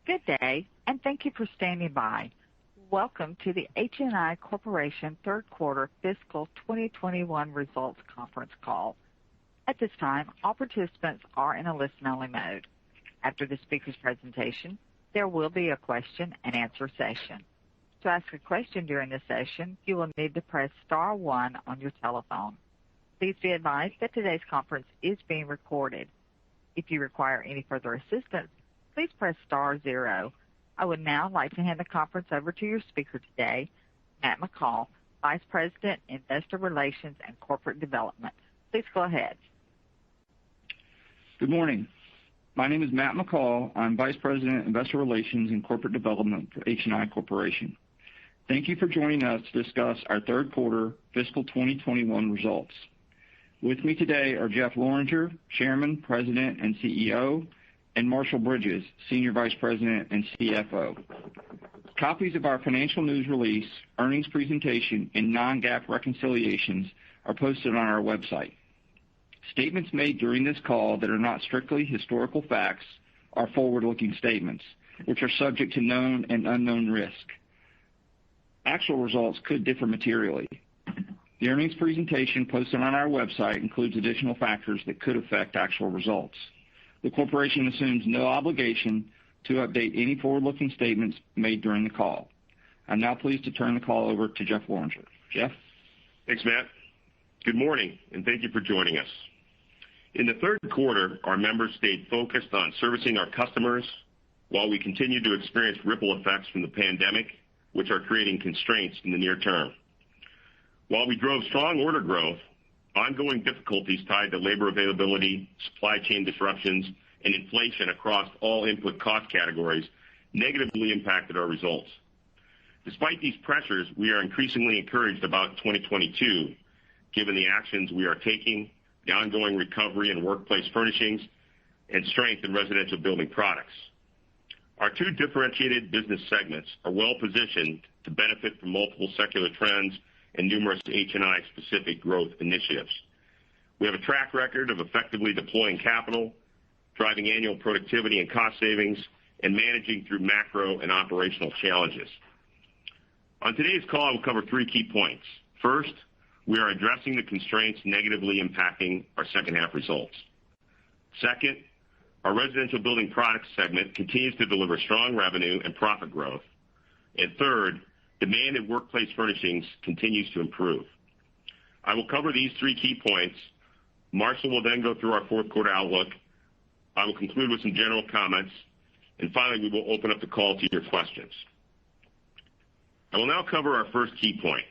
Good day, and thank you for standing by. Welcome to the HNI Corporation third quarter fiscal 2021 results conference call. At this time, all participants are in a listen-only mode. After the speaker's presentation, there will be a question-and-answer session. To ask a question during the session, you will need to press star one on your telephone. Please be advised that today's conference is being recorded. If you require any further assistance, please press star zero. I would now like to hand the conference over to your speaker today, Matt McCall, Vice President, Investor Relations and Corporate Development. Please go ahead. Good morning. My name is Matt McCall. I'm Vice President, Investor Relations and Corporate Development for HNI Corporation. Thank you for joining us to discuss our third quarter fiscal 2021 results. With me today are Jeff Lorenger, Chairman, President, and CEO, and Marshall Bridges, Senior Vice President and CFO. Copies of our financial news release, earnings presentation, and non-GAAP reconciliations are posted on our website. Statements made during this call that are not strictly historical facts are forward-looking statements, which are subject to known and unknown risk. Actual results could differ materially. The earnings presentation posted on our website includes additional factors that could affect actual results. The corporation assumes no obligation to update any forward-looking statements made during the call. I'm now pleased to turn the call over to Jeff Lorenger. Jeff? Thanks, Matt. Good morning, and thank you for joining us. In the third quarter, our members stayed focused on servicing our customers while we continue to experience ripple effects from the pandemic, which are creating constraints in the near term. While we drove strong order growth, ongoing difficulties tied to labor availability, supply chain disruptions, and inflation across all input cost categories negatively impacted our results. Despite these pressures, we are increasingly encouraged about 2022, given the actions we are taking, the ongoing recovery in workplace furnishings, and strength in residential building products. Our two differentiated business segments are well positioned to benefit from multiple secular trends and numerous HNI specific growth initiatives. We have a track record of effectively deploying capital, driving annual productivity and cost savings, and managing through macro and operational challenges. On today's call, I will cover three key points. First, we are addressing the constraints negatively impacting our second half results. Second, our residential building products segment continues to deliver strong revenue and profit growth. And third, demand in workplace furnishings continues to improve. I will cover these three key points. Marshall will then go through our fourth quarter outlook. I will conclude with some general comments, and finally, we will open up the call to your questions. I will now cover our first key point,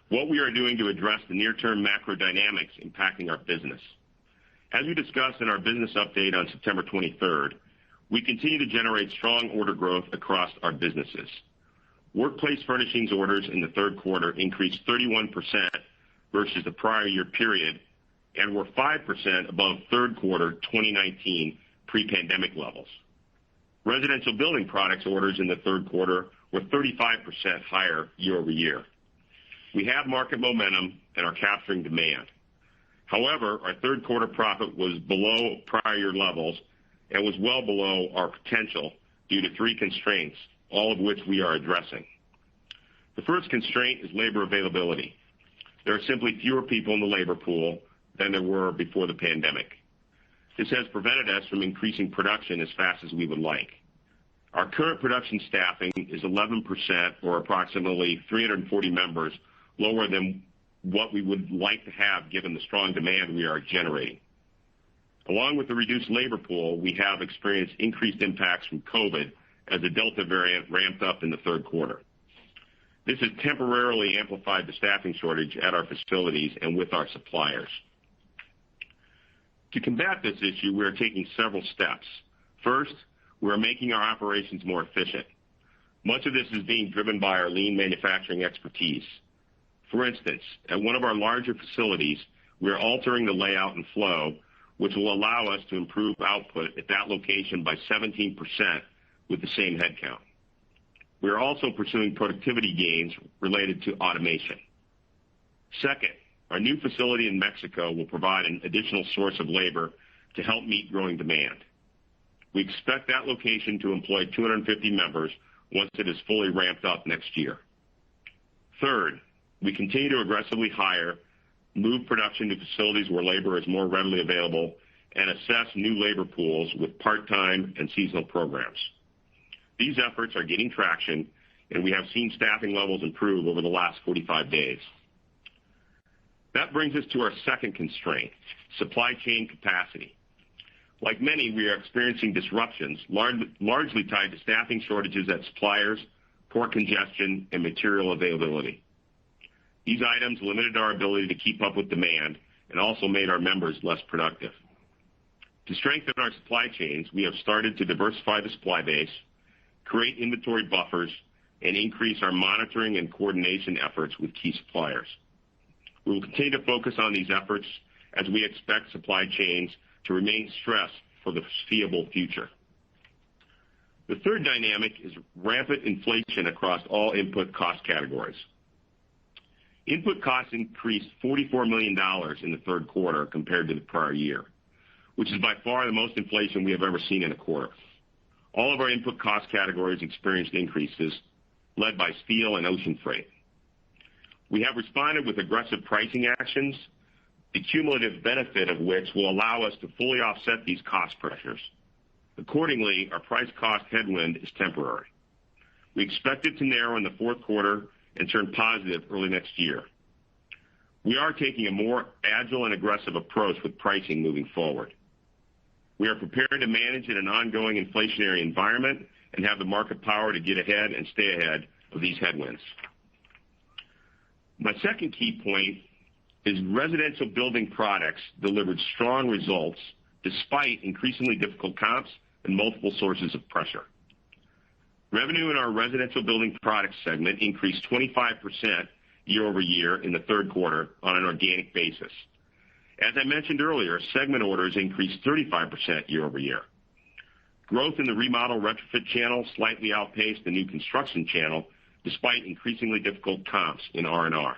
what we are doing to address the near-term macro dynamics impacting our business. As we discussed in our business update on September 23rd, we continue to generate strong order growth across our businesses. Workplace furnishings orders in the third quarter increased 31% versus the prior year period and were 5% above third quarter 2019 pre-pandemic levels. Residential building products orders in the third quarter were 35% higher year over year. We have market momentum and are capturing demand. However, our third quarter profit was below prior year levels and was well below our potential due to three constraints, all of which we are addressing. The first constraint is labor availability. There are simply fewer people in the labor pool than there were before the pandemic. This has prevented us from increasing production as fast as we would like. Our current production staffing is 11%, or approximately 340 members, lower than what we would like to have given the strong demand we are generating. Along with the reduced labor pool, we have experienced increased impacts from COVID as the Delta variant ramped up in the third quarter. This has temporarily amplified the staffing shortage at our facilities and with our suppliers. To combat this issue, we are taking several steps. First, we are making our operations more efficient. Much of this is being driven by our lean manufacturing expertise. For instance, at one of our larger facilities, we are altering the layout and flow, which will allow us to improve output at that location by 17% with the same headcount. We are also pursuing productivity gains related to automation. Second, our new facility in Mexico will provide an additional source of labor to help meet growing demand. We expect that location to employ 250 members once it is fully ramped up next year. Third, we continue to aggressively hire, move production to facilities where labor is more readily available, and assess new labor pools with part-time and seasonal programs. These efforts are gaining traction, and we have seen staffing levels improve over the last 45 days. That brings us to our second constraint, supply chain capacity. Like many, we are experiencing disruptions largely tied to staffing shortages at suppliers, port congestion, and material availability. These items limited our ability to keep up with demand and also made our members less productive. To strengthen our supply chains, we have started to diversify the supply base, create inventory buffers, and increase our monitoring and coordination efforts with key suppliers. We will continue to focus on these efforts as we expect supply chains to remain stressed for the foreseeable future. The third dynamic is rampant inflation across all input cost categories. Input costs increased $44 million in the third quarter compared to the prior year, which is by far the most inflation we have ever seen in a quarter. All of our input cost categories experienced increases, led by steel and ocean freight. We have responded with aggressive pricing actions, the cumulative benefit of which will allow us to fully offset these cost pressures. Accordingly, our price cost headwind is temporary. We expect it to narrow in the fourth quarter and turn positive early next year. We are taking a more agile and aggressive approach with pricing moving forward. We are prepared to manage in an ongoing inflationary environment and have the market power to get ahead and stay ahead of these headwinds. My second key point is residential building products delivered strong results despite increasingly difficult comps and multiple sources of pressure. Revenue in our residential building products segment increased 25% year over year in the third quarter on an organic basis. As I mentioned earlier, segment orders increased 35% year over year. Growth in the remodel retrofit channel slightly outpaced the new construction channel despite increasingly difficult comps in R&R.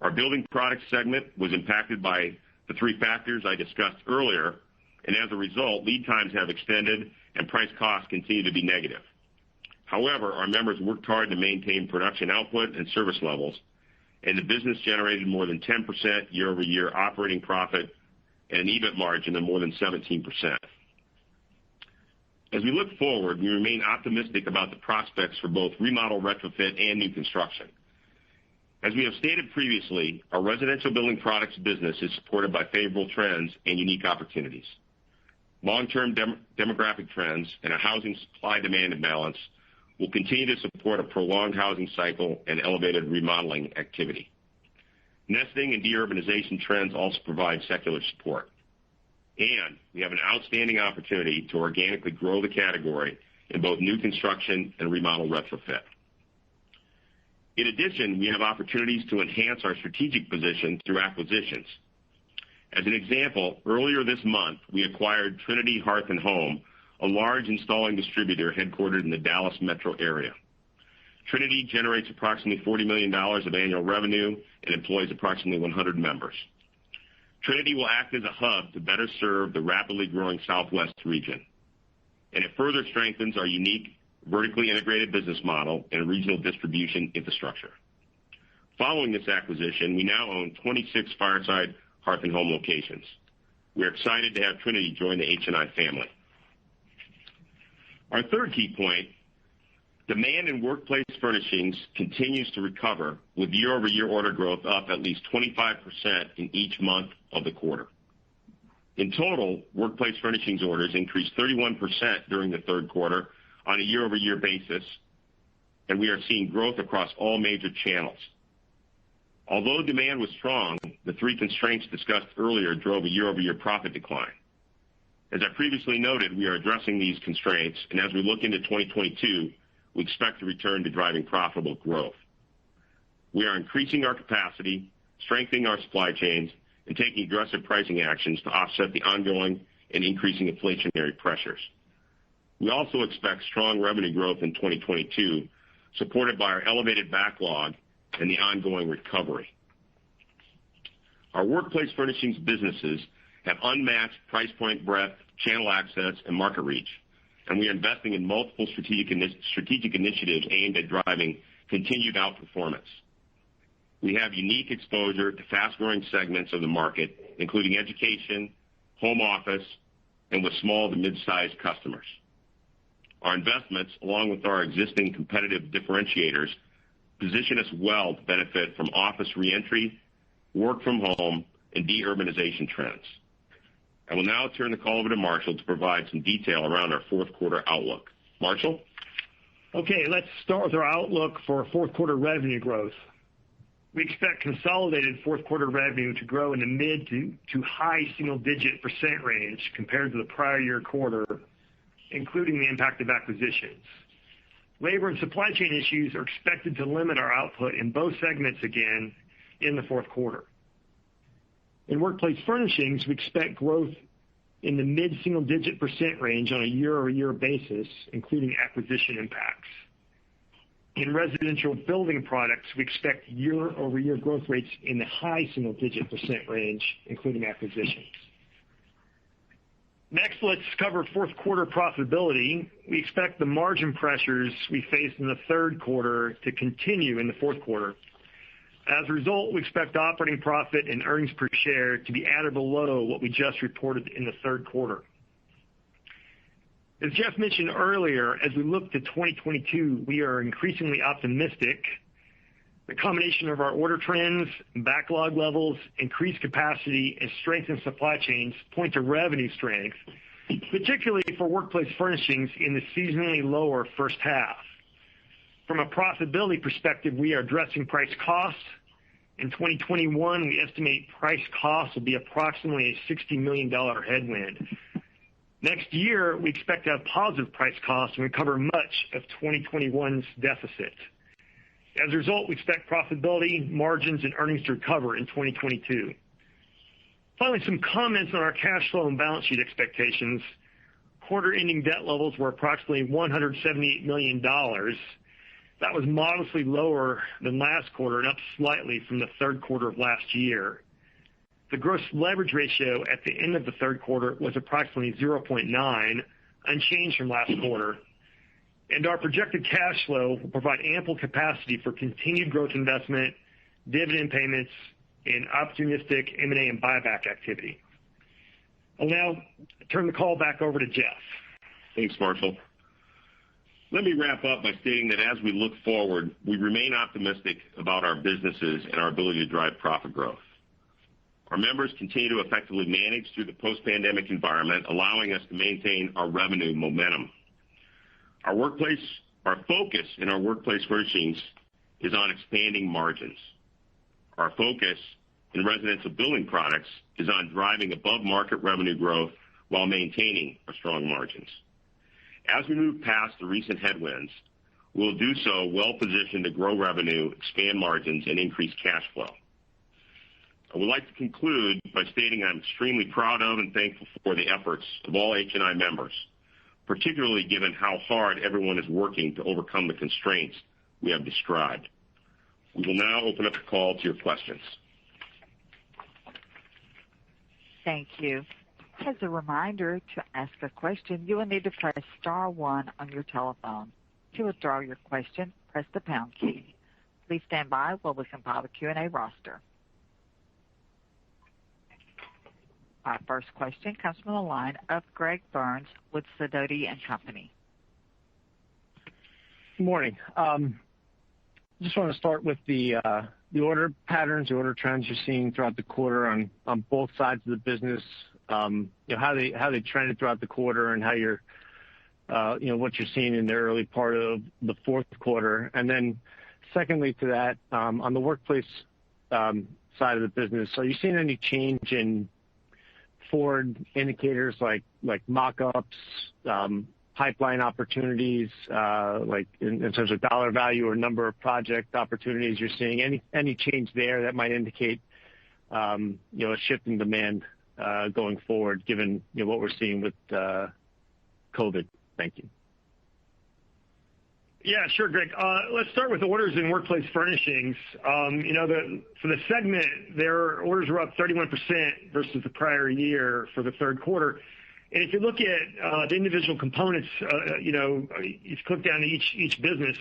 Our building products segment was impacted by the three factors I discussed earlier, and as a result, lead times have extended and price costs continue to be negative. However, our members worked hard to maintain production output and service levels, and the business generated more than 10% year-over-year operating profit and an EBIT margin of more than 17%. As we look forward, we remain optimistic about the prospects for both remodel retrofit and new construction. As we have stated previously, our residential building products business is supported by favorable trends and unique opportunities. Long-term demographic trends and a housing supply-demand imbalance will continue to support a prolonged housing cycle and elevated remodeling activity. Nesting and deurbanization trends also provide secular support. And we have an outstanding opportunity to organically grow the category in both new construction and remodel retrofit. In addition, we have opportunities to enhance our strategic position through acquisitions. As an example, earlier this month, we acquired Trinity Hearth & Home, a large installing distributor headquartered in the Dallas metro area. Trinity generates approximately $40 million of annual revenue and employs approximately 100 members. Trinity will act as a hub to better serve the rapidly growing Southwest region, and it further strengthens our unique vertically integrated business model and regional distribution infrastructure. Following this acquisition, we now own 26 Fireside Hearth & Home locations. We are excited to have Trinity join the HNI family. Our third key point, demand in workplace furnishings continues to recover with year-over-year order growth up at least 25% in each month of the quarter. In total, workplace furnishings orders increased 31% during the third quarter on a year-over-year basis, and we are seeing growth across all major channels. Although demand was strong, the three constraints discussed earlier drove a year-over-year profit decline. As I previously noted, we are addressing these constraints, and as we look into 2022, we expect to return to driving profitable growth. We are increasing our capacity, strengthening our supply chains, and taking aggressive pricing actions to offset the ongoing and increasing inflationary pressures. We also expect strong revenue growth in 2022, supported by our elevated backlog and the ongoing recovery. Our workplace furnishings businesses have unmatched price point breadth, channel access, and market reach, and we are investing in multiple strategic initiatives aimed at driving continued outperformance. We have unique exposure to fast-growing segments of the market, including education, home office, and with small to mid-sized customers. Our investments, along with our existing competitive differentiators, position us well to benefit from office reentry, work from home, and de-urbanization trends. I will now turn the call over to Marshall to provide some detail around our fourth quarter outlook. Marshall? Okay, let's start with our outlook for fourth quarter revenue growth. We expect consolidated fourth quarter revenue to grow in the mid to high single-digit % range compared to the prior year quarter, including the impact of acquisitions. Labor and supply chain issues are expected to limit our output in both segments again in the fourth quarter. In Workplace Furnishings, we expect growth in the mid-single-digit % range on a year-over-year basis, including acquisition impacts. In Residential Building Products, we expect year-over-year growth rates in the high single-digit % range, including acquisitions. Next, let's cover fourth quarter profitability. We expect the margin pressures we faced in the third quarter to continue in the fourth quarter. As a result, we expect operating profit and earnings per share to be at or below what we just reported in the third quarter. As Jeff mentioned earlier, as we look to 2022, we are increasingly optimistic. The combination of our order trends, backlog levels, increased capacity, and strength in supply chains point to revenue strength, particularly for Workplace Furnishings in the seasonally lower first half. From a profitability perspective, we are addressing price costs. In 2021, we estimate price costs will be approximately a $60 million headwind. Next year, we expect to have positive price costs and recover much of 2021's deficit. As a result, we expect profitability, margins, and earnings to recover in 2022. Finally, some comments on our cash flow and balance sheet expectations. Quarter-ending debt levels were approximately $178 million. That was modestly lower than last quarter and up slightly from the third quarter of last year. The gross leverage ratio at the end of the third quarter was approximately 0.9, unchanged from last quarter. And our projected cash flow will provide ample capacity for continued growth investment, dividend payments, and opportunistic M&A and buyback activity. I'll now turn the call back over to Jeff. Thanks, Marshall. Let me wrap up by stating that as we look forward, we remain optimistic about our businesses and our ability to drive profit growth. Our members continue to effectively manage through the post-pandemic environment, allowing us to maintain our revenue momentum. Our focus in our Workplace Furnishings is on expanding margins. Our focus in Residential Building Products is on driving above-market revenue growth while maintaining our strong margins. As we move past the recent headwinds, we'll do so well-positioned to grow revenue, expand margins, and increase cash flow. I would like to conclude by stating I'm extremely proud of and thankful for the efforts of all HNI members, particularly given how hard everyone is working to overcome the constraints we have described. We will now open up the call to your questions. Thank you. As a reminder, to ask a question, you will need to press star one on your telephone. To withdraw your question, press the pound key. Please stand by while we compile the Q&A roster. Our first question comes from the line of Greg Burns with Sidoti & Company. Good morning. Just want to start with the order patterns, the order trends you're seeing throughout the quarter on both sides of the business. How they trended throughout the quarter and how what you're seeing in the early part of the fourth quarter. And then secondly to that, on the workplace side of the business, are you seeing any change in forward indicators like mock-ups, pipeline opportunities, like in terms of dollar value or number of project opportunities you're seeing? Any change there that might indicate a shift in demand going forward, given what we're seeing with COVID? Thank you. Yeah, sure, Greg. Let's start with orders in Workplace Furnishings. For the segment, their orders were up 31% versus the prior year for the third quarter. And if you look at the individual components, you click down to each business,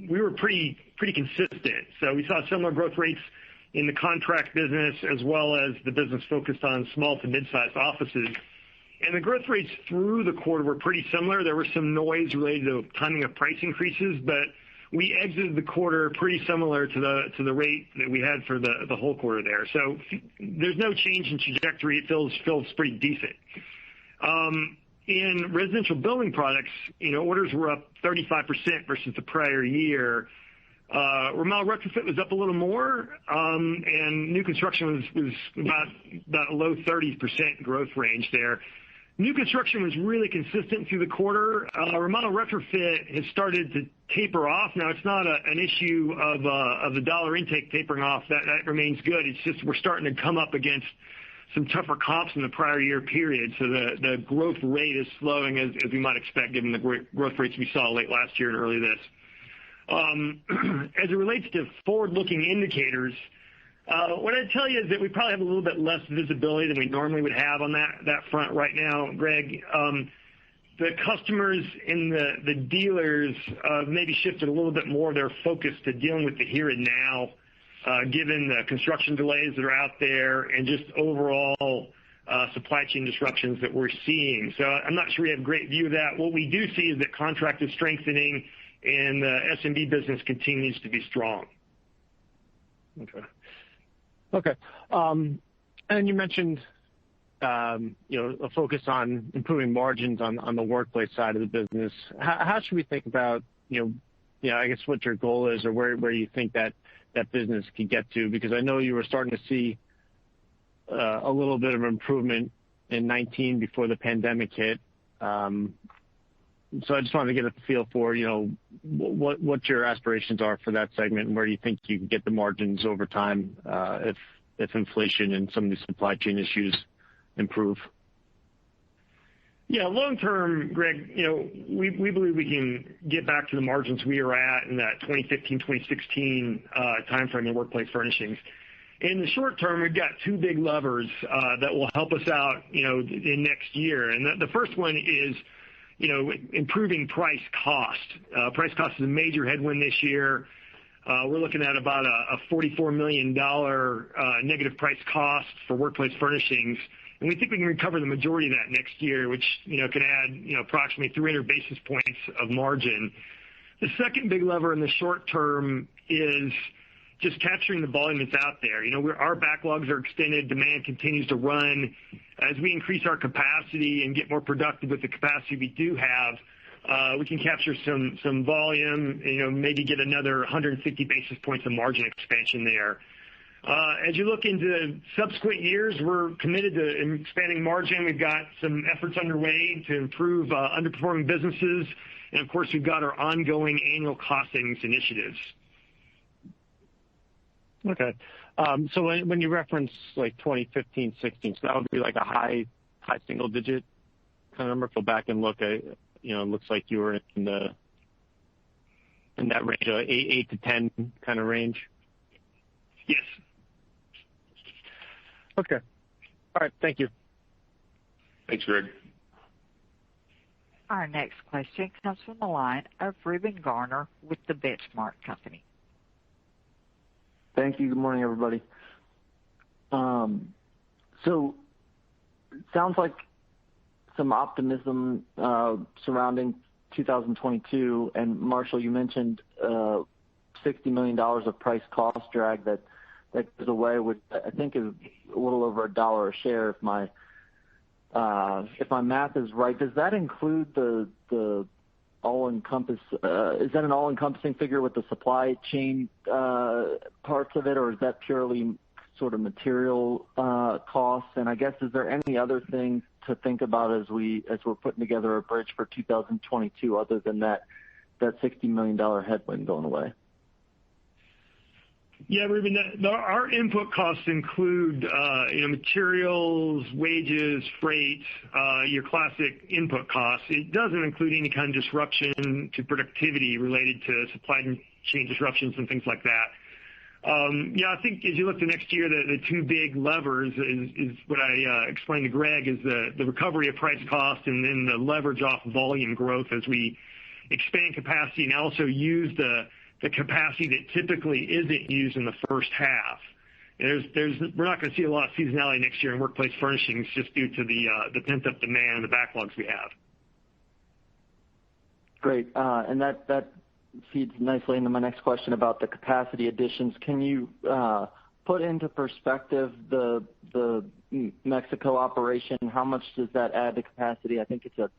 we were pretty consistent. So we saw similar growth rates in the contract business as well as the business focused on small to mid-sized offices. And the growth rates through the quarter were pretty similar. There was some noise related to timing of price increases, but we exited the quarter pretty similar to the rate that we had for the whole quarter there. So there's no change in trajectory. It feels pretty decent. In residential building products, orders were up 35% versus the prior year. Remodel retrofit was up a little more, and new construction was about a low 30% growth range there. New construction was really consistent through the quarter. Remodel retrofit has started to taper off. Now, it's not an issue of the dollar intake tapering off. That remains good. It's just we're starting to come up against some tougher comps in the prior year period. So the growth rate is slowing as we might expect given the growth rates we saw late last year and early this. As it relates to forward-looking indicators, what I'd tell you is that we probably have a little bit less visibility than we normally would have on that front right now, Greg. The customers and the dealers maybe shifted a little bit more of their focus to dealing with the here and now, given the construction delays that are out there and just overall supply chain disruptions that we're seeing. So I'm not sure we have a great view of that. What we do see is that contract is strengthening and the SMB business continues to be strong. Okay. And you mentioned, a focus on improving margins on the workplace side of the business. How should we think about, I guess what your goal is or where you think that business can get to? Because I know you were starting to see a little bit of improvement in 2019 before the pandemic hit. So I just wanted to get a feel for, what your aspirations are for that segment and where you think you can get the margins over time if inflation and some of these supply chain issues improve. Yeah, long term, Greg, we believe we can get back to the margins we were at in that 2015, 2016 timeframe in workplace furnishings. In the short term, we've got two big levers that will help us out, in next year. And the first one is, improving price cost. Price cost is a major headwind this year. We're looking at about a $44 million negative price cost for workplace furnishings. And we think we can recover the majority of that next year, which, can add, approximately 300 basis points of margin. The second big lever in the short term is just capturing the volume that's out there. Our backlogs are extended. Demand continues to run. As we increase our capacity and get more productive with the capacity we do have, we can capture some volume, maybe get another 150 basis points of margin expansion there. As you look into subsequent years, we're committed to expanding margin. We've got some efforts underway to improve underperforming businesses. And, of course, we've got our ongoing annual cost savings initiatives. Okay. So when you reference like 2015, 16, so that would be like a high single digit kind of number. Go back and look at, it looks like you were in that range, 8 to 10 kind of range. Yes. Okay. All right. Thank you. Thanks, Greg. Our next question comes from the line of Reuben Garner with the Benchmark Company. Thank you. Good morning, everybody. So it sounds like some optimism surrounding 2022. And Marshall, you mentioned $60 million of price cost drag that goes away, which I think is a little over $1 a share if my math is right. Does that include the is that an all-encompassing figure with the supply chain parts of it, or is that purely sort of material costs? And I guess, is there any other things to think about as we're putting together a bridge for 2022 other than that $60 million headwind going away? Yeah, Ruben, our input costs include, materials, wages, freight, your classic input costs. It doesn't include any kind of disruption to productivity related to supply chain disruptions and things like that. Yeah, I think as you look to next year, the two big levers is what I explained to Greg, is the recovery of price cost and then the leverage off volume growth as we expand capacity and also use the capacity that typically isn't used in the first half. We're not going to see a lot of seasonality next year in workplace furnishings just due to the pent-up demand and the backlogs we have. Great. And that feeds nicely into my next question about the capacity additions. Can you put into perspective the Mexico operation? How much does that add to capacity? I think it's a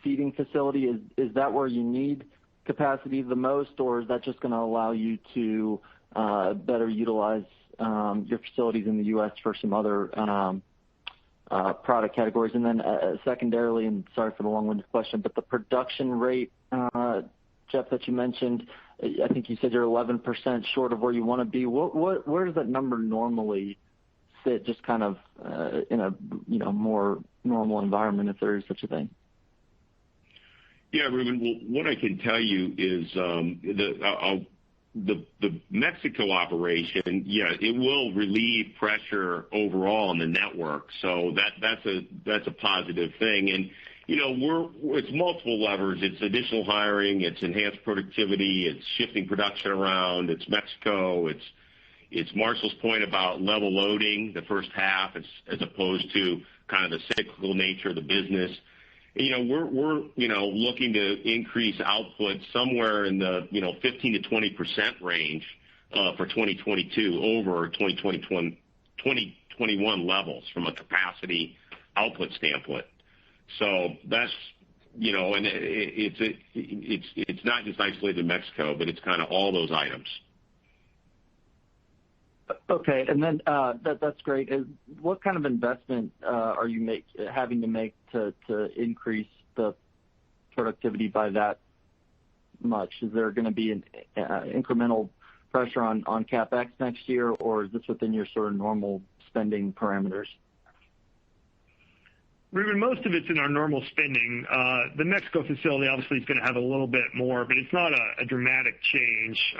feeding facility. Is that where you need capacity the most, or is that just going to allow you to better utilize your facilities in the U.S. for some other product categories? And then secondarily, and sorry for the long-winded question, but the production rate, Jeff, that you mentioned, I think you said you're 11% short of where you want to be. Where does that number normally sit, just kind of in a more normal environment, if there is such a thing? Yeah, Ruben. Well, what I can tell you is the Mexico operation, yeah, it will relieve pressure overall on the network. So that's a positive thing. And it's multiple levers. It's additional hiring, it's enhanced productivity, it's shifting production around, it's Mexico, it's Marshall's point about level loading the first half as opposed to kind of the cyclical nature of the business. We're looking to increase output somewhere in the 15 to 20% range for 2022 over 2021 levels from a capacity output standpoint. So that's and it's not just isolated to Mexico, but it's kind of all those items. Okay, and then that's great. What kind of investment are you having to make to increase the productivity by that much? Is there going to be an incremental pressure on CapEx next year, or is this within your sort of normal spending parameters? Ruben, most of it's in our normal spending. The Mexico facility obviously is going to have a little bit more, but it's not a dramatic change.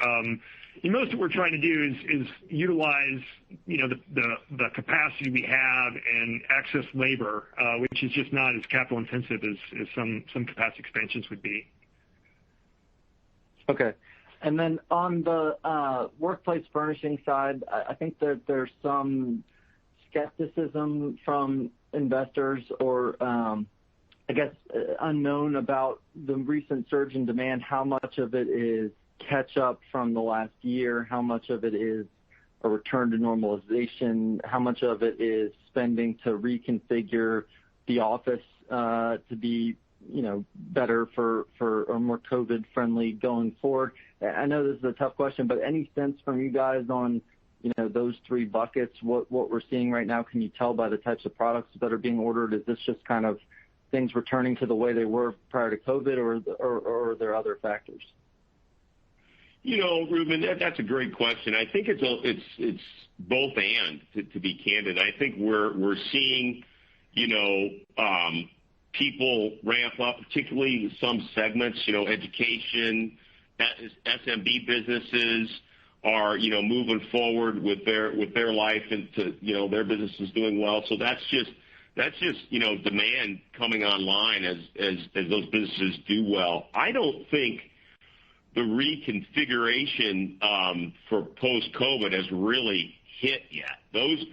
Most of what we're trying to do is utilize the capacity we have and access labor, which is just not as capital intensive as some capacity expansions would be. Okay. And then on the workplace furnishing side, I think that there's some skepticism from investors, or I guess unknown about the recent surge in demand. How much of it is catch up from the last year? How much of it is a return to normalization? How much of it is spending to reconfigure the office to be better for or more COVID friendly going forward? I know this is a tough question, but any sense from you guys on those three buckets, what we're seeing right now? Can you tell by the types of products that are being ordered? Is this just kind of things returning to the way they were prior to COVID, or are there other factors? Ruben, that's a great question. I think it's both and, to be candid. I think we're seeing people ramp up, particularly some segments, education, SMB businesses are moving forward with their life into their business is doing well. So that's just demand coming online as those businesses do well. I don't think the reconfiguration for post-COVID has really hit yet. Those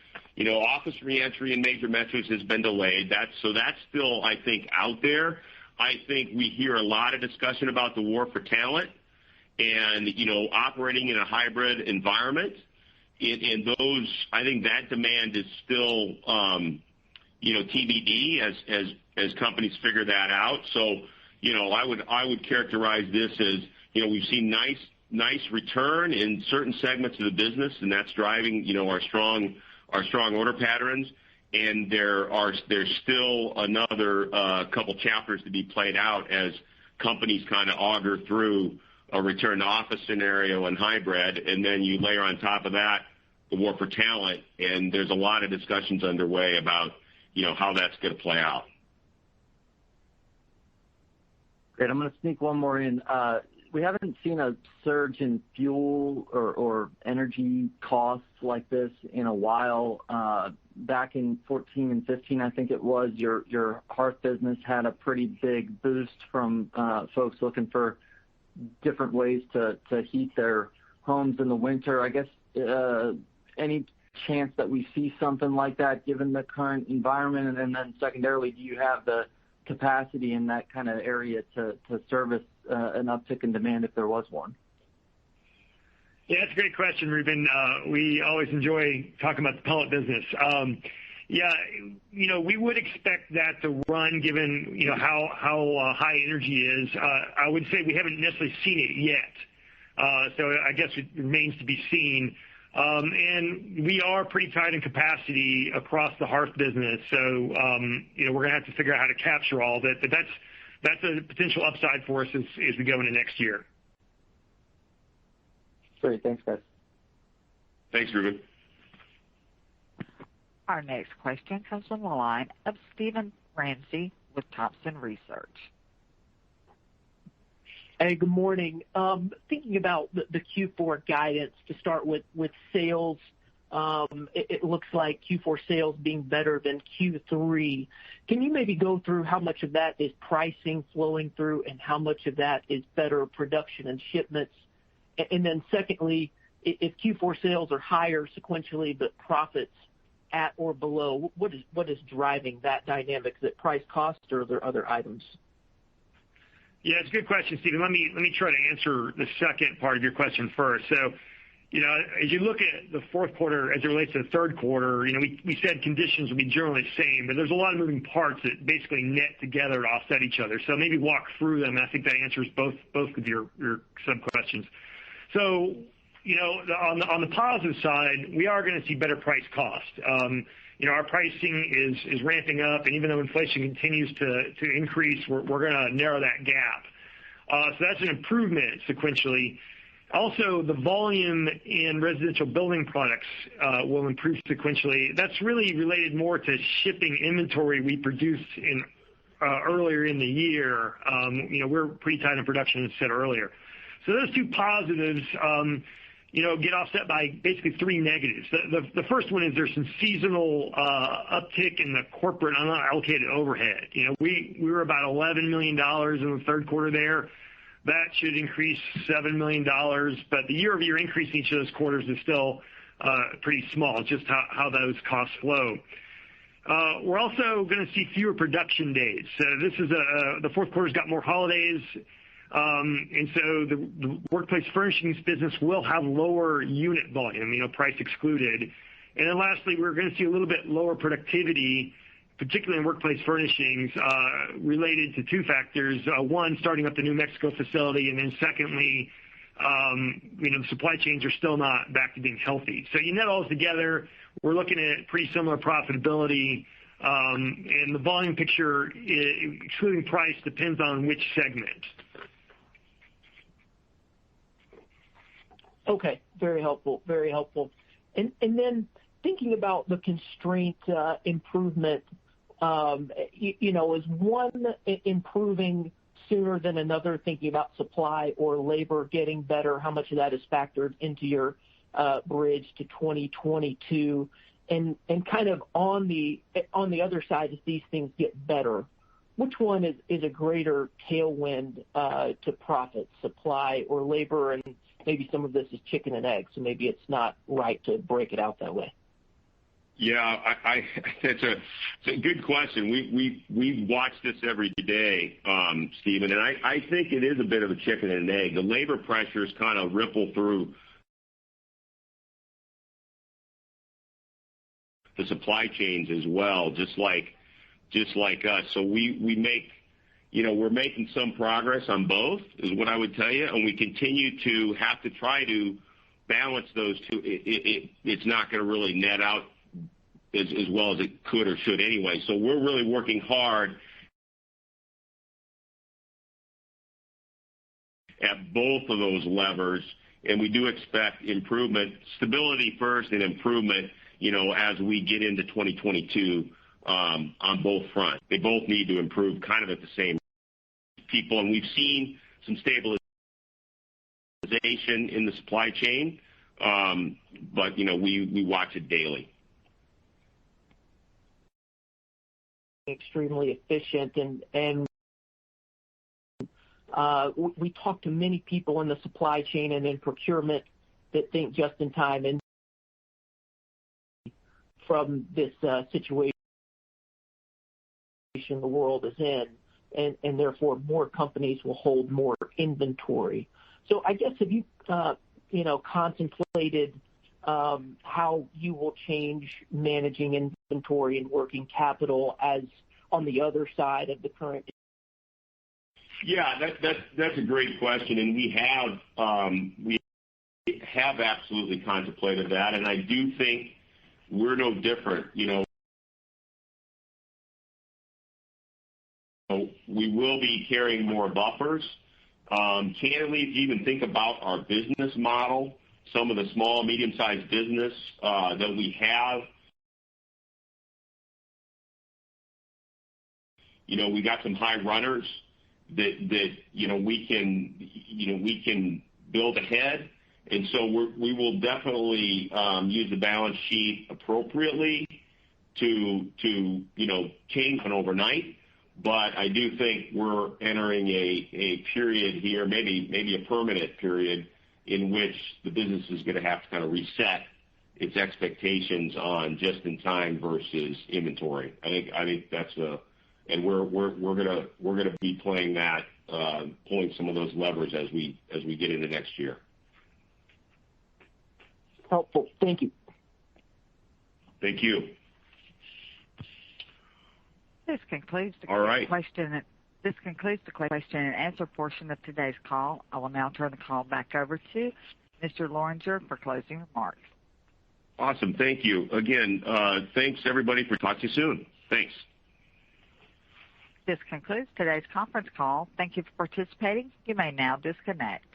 office reentry in major metros has been delayed. That's still, I think, out there. I think we hear a lot of discussion about the war for talent and operating in a hybrid environment. In those, I think that demand is still TBD as companies figure that out. So I would characterize this as we've seen nice return in certain segments of the business, and that's driving our strong order patterns. And there's still another couple chapters to be played out as companies kind of auger through a return to office scenario and hybrid, and then you layer on top of that the war for talent, and there's a lot of discussions underway about how that's going to play out. Great. I'm going to sneak one more in. we haven't seen a surge in fuel or energy costs like this in a while. Back in 14 and 15, I think it was, your hearth business had a pretty big boost from folks looking for different ways to heat their homes in the winter. I guess any chance that we see something like that given the current environment? And then secondarily, do you have the capacity in that kind of area to service an uptick in demand if there was one? Yeah, that's a great question, Ruben. We always enjoy talking about the pellet business. We would expect that to run given, how high energy is. I would say we haven't necessarily seen it yet. So I guess it remains to be seen. And we are pretty tight in capacity across the hearth business. So, we're going to have to figure out how to capture all of it. But that's a potential upside for us as we go into next year. Great. Thanks, guys. Thanks, Ruben. Our next question comes from the line of Steven Ramsey with Thompson Research. Hey, good morning. Thinking about the Q4 guidance to start with sales, it looks like Q4 sales being better than Q3. Can you maybe go through how much of that is pricing flowing through and how much of that is better production and shipments? And then secondly, if Q4 sales are higher sequentially but profits at or below, what is driving that dynamic? Is it price cost or are there other items? Yeah, it's a good question, Stephen. Let me try to answer the second part of your question first. So, as you look at the fourth quarter as it relates to the third quarter, we said conditions will be generally the same, but there's a lot of moving parts that basically net together to offset each other. So maybe walk through them. I think that answers both of your sub-questions. So, on the positive side, we are going to see better price cost. Our pricing is ramping up, and even though inflation continues to increase, we're going to narrow that gap. So that's an improvement sequentially. Also, the volume in residential building products will improve sequentially. That's really related more to shipping inventory we produced earlier in the year. We're pretty tight in production, as I said earlier. So those two positives, get offset by basically three negatives. The first one is there's some seasonal uptick in the corporate unallocated overhead. We were about $11 million in the third quarter there. That should increase $7 million, but the year-over-year increase in each of those quarters is still pretty small, just how those costs flow. We're also going to see fewer production days. So this is the fourth quarter's got more holidays. And so the workplace furnishings business will have lower unit volume, price excluded. And then lastly, we're going to see a little bit lower productivity, particularly in workplace furnishings, related to two factors. One, starting up the New Mexico facility, and then secondly, the supply chains are still not back to being healthy. So you net all this together, we're looking at pretty similar profitability. And the volume picture, excluding price, depends on which segment. Okay, very helpful, very helpful. And then thinking about the constraint improvement, is one improving sooner than another, thinking about supply or labor getting better? How much of that is factored into your bridge to 2022? And kind of on the other side, as these things get better, which one is a greater tailwind to profit, supply or labor? And maybe some of this is chicken and egg, so maybe it's not right to break it out that way. Yeah, it's a good question. We watch this every day, Stephen, and I think it is a bit of a chicken and egg. The labor pressures kind of ripple through the supply chains as well, just like us. So we make, we're making some progress on both, is what I would tell you, and we continue to have to try to balance those two. It's not going to really net out as well as it could or should anyway. So we're really working hard at both of those levers, and we do expect improvement, stability first and improvement, as we get into 2022 on both fronts. They both need to improve kind of at the same people, and we've seen some stabilization normalization in the supply chain, but we watch it daily. Extremely efficient, and we talk to many people in the supply chain and in procurement that think just in time and from this situation the world is in, and therefore more companies will hold more inventory. So I guess have you contemplated how you will change managing inventory and working capital as on the other side of the current? Yeah, that's a great question, and we have absolutely contemplated that, and I do think we're no different. We will be carrying more buffers. Candidly, if you even think about our business model, some of the small, medium-sized business that we have, we got some high runners that we can build ahead, and so we will definitely use the balance sheet appropriately to change it overnight. But I do think we're entering a period here, maybe a permanent period, in which the business is going to have to kind of reset its expectations on just in time versus inventory. I think that's and we're gonna be playing that, pulling some of those levers as we get into next year. Helpful. Thank you. Thank you. This concludes the question and answer portion of today's call. I will now turn the call back over to Mr. Lorenger for closing remarks. Awesome. Thank you. Again, thanks everybody for talking to you soon. Thanks. This concludes today's conference call. Thank you for participating. You may now disconnect.